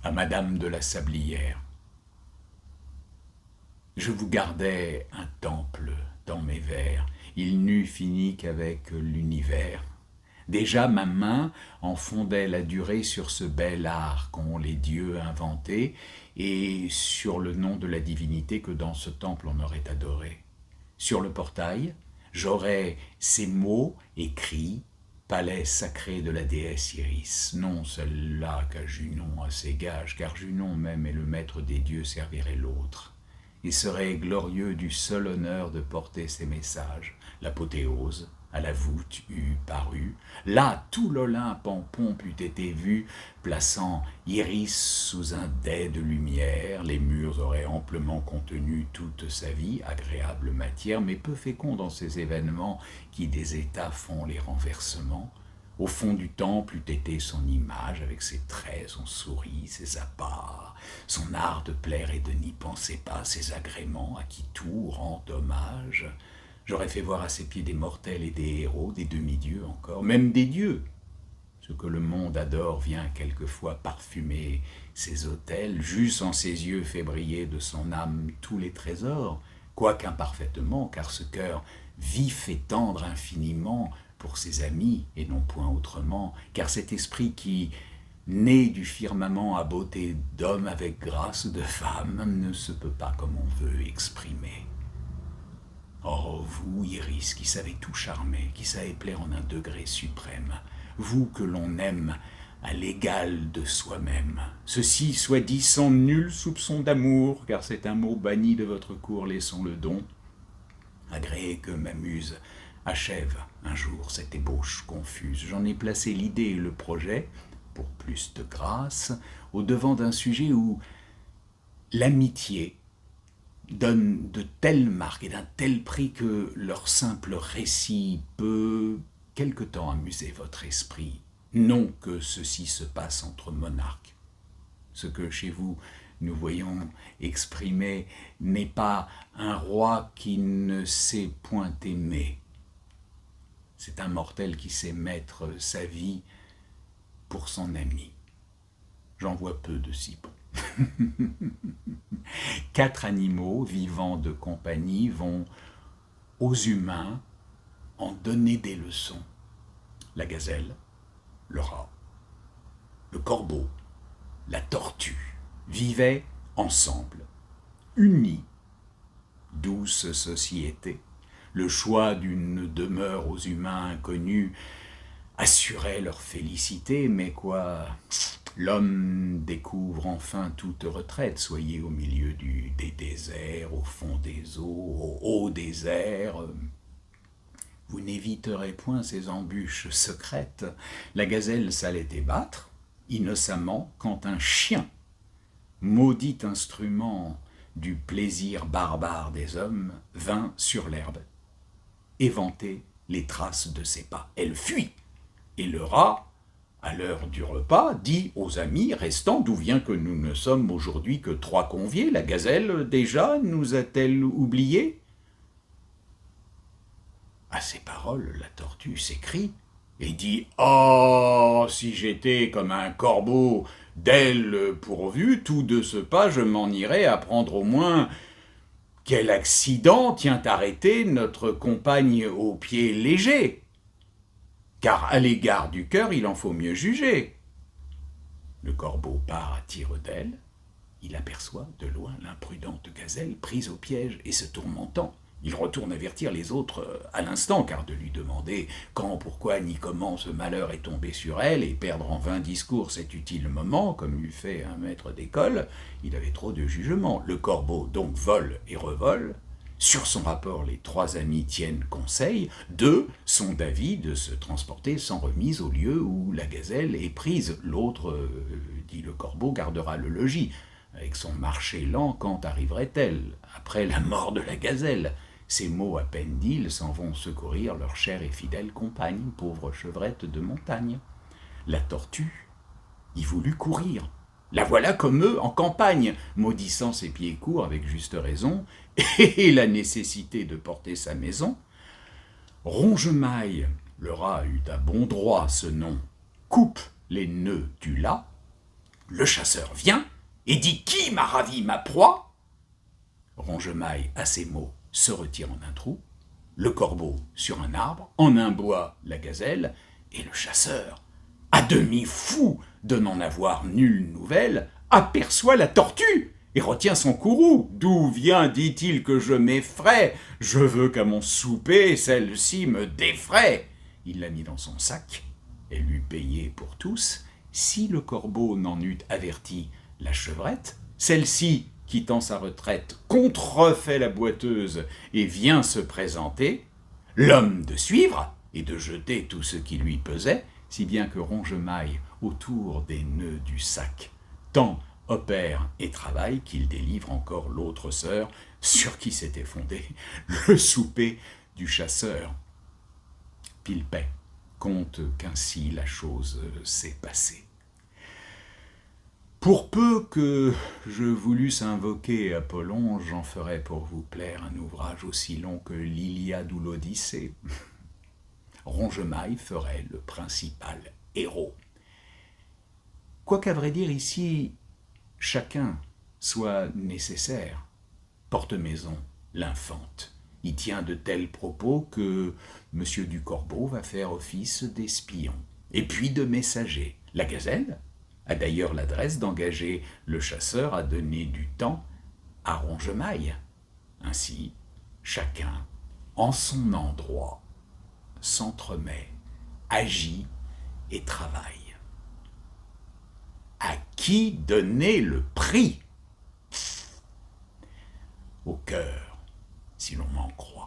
à Madame de la Sablière. Je vous gardais un temple dans mes vers, il n'eût fini qu'avec l'univers. Déjà ma main en fondait la durée sur ce bel art qu'ont les dieux inventé, et sur le nom de la divinité que dans ce temple on aurait adoré. Sur le portail, j'aurais ces mots écrits: palais sacré de la déesse Iris. Non celle-là qu'à Junon à ses gages, car Junon même est le maître des dieux, servirait l'autre. Il serait glorieux du seul honneur de porter ces messages. L'apothéose, à la voûte eût paru. Là, tout l'Olympe en pompe eût été vu, plaçant Iris sous un dais de lumière. Les murs auraient amplement contenu toute sa vie, agréable matière, mais peu fécond dans ces événements qui des états font les renversements. Au fond du temple eût été son image, avec ses traits, son souris, ses appas, son art de plaire et de n'y penser pas, ses agréments à qui tout rend hommage. J'aurais fait voir à ses pieds des mortels et des héros, des demi-dieux encore, même des dieux. Ce que le monde adore vient quelquefois parfumer ses autels, j'eusse en ses yeux fait briller de son âme tous les trésors, quoiqu'imparfaitement, car ce cœur vif et tendre infiniment pour ses amis, et non point autrement, car cet esprit qui, né du firmament à beauté d'homme avec grâce de femme, ne se peut pas comme on veut exprimer. Oh, vous, Iris, qui savez tout charmer, qui savez plaire en un degré suprême, vous que l'on aime à l'égal de soi-même, ceci soit dit sans nul soupçon d'amour, car c'est un mot banni de votre cour, laissons le don. Agréez que ma muse achève un jour cette ébauche confuse. J'en ai placé l'idée et le projet, pour plus de grâce, au devant d'un sujet où l'amitié donne de telles marques et d'un tel prix que leur simple récit peut quelque temps amuser votre esprit. Non que ceci se passe entre monarques. Ce que chez vous nous voyons exprimer n'est pas un roi qui ne sait point aimer. C'est un mortel qui sait mettre sa vie pour son ami. J'en vois peu de si bons. 4 animaux vivants de compagnie vont aux humains en donner des leçons. La gazelle, le rat, le corbeau, la tortue vivaient ensemble, unis. Douce société, le choix d'une demeure aux humains inconnus assurait leur félicité, mais quoi, l'homme découvre enfin toute retraite, soyez au milieu des déserts, au fond des eaux, au haut des airs. Vous n'éviterez point ces embûches secrètes. La gazelle s'allait ébattre, innocemment, quand un chien, maudit instrument du plaisir barbare des hommes, vint sur l'herbe, éventer les traces de ses pas. Elle fuit, et le rat, à l'heure du repas, dit aux amis restants: d'où vient que nous ne sommes aujourd'hui que 3 conviés? La gazelle, déjà, nous a-t-elle oubliés? À ces paroles, la tortue s'écrie et dit: oh, si j'étais comme un corbeau d'ailes pourvues, tout de ce pas je m'en irais apprendre au moins quel accident tient arrêté notre compagne aux pieds légers, car à l'égard du cœur il en faut mieux juger. Le corbeau part à tire d'aile, il aperçoit de loin l'imprudente gazelle prise au piège et se tourmentant. Il retourne avertir les autres à l'instant, car de lui demander quand, pourquoi, ni comment ce malheur est tombé sur elle, et perdre en vain discours cet utile moment, comme eût fait un maître d'école, il avait trop de jugement. Le corbeau donc vole et revole. Sur son rapport, les 3 amis tiennent conseil. 2 sont d'avis de se transporter sans remise au lieu où la gazelle est prise. L'autre, dit le corbeau, gardera le logis. Avec son marché lent, quand arriverait-elle, après la mort de la gazelle? Ces mots à peine dits, ils s'en vont secourir leur chère et fidèle compagne, pauvre chevrette de montagne. La tortue y voulut courir. La voilà comme eux en campagne, maudissant ses pieds courts avec juste raison, et la nécessité de porter sa maison. Ronge-maille, le rat eut à bon droit ce nom, coupe les nœuds du lac, Le chasseur vient et dit « Qui m'a ravi ma proie ?» Ronge-Maille, à ces mots, se retire en un trou, le corbeau sur un arbre, en un bois la gazelle, et le chasseur, à demi fou de n'en avoir nulle nouvelle, aperçoit la tortue et retient son courroux. « D'où vient, dit-il, que je m'effraie? Je veux qu'à mon souper, celle-ci me défraie. » Il l'a mis dans son sac, elle eût payé pour tous. Si le corbeau n'en eût averti la chevrette, celle-ci, quittant sa retraite, contrefait la boiteuse et vient se présenter, l'homme de suivre et de jeter tout ce qui lui pesait, si bien que Ronge-Maille, autour des nœuds du sac, tant opère et travaille qu'il délivre encore l'autre sœur, sur qui s'était fondé le souper du chasseur. Pilpay compte qu'ainsi la chose s'est passée. Pour peu que je voulusse invoquer Apollon, j'en ferais pour vous plaire un ouvrage aussi long que l'Iliade ou l'Odyssée. Ronge-Maille ferait le principal héros. Quoiqu'à vrai dire ici, chacun soit nécessaire. Porte-maison, l'infante, y tient de tels propos que M. du Corbeau va faire office d'espion, et puis de messager. La gazelle a d'ailleurs l'adresse d'engager le chasseur à donner du temps à Ronge-Maille. Ainsi, chacun, en son endroit, s'entremet, agit et travaille. À qui donner le prix? Au cœur, si l'on m'en croit.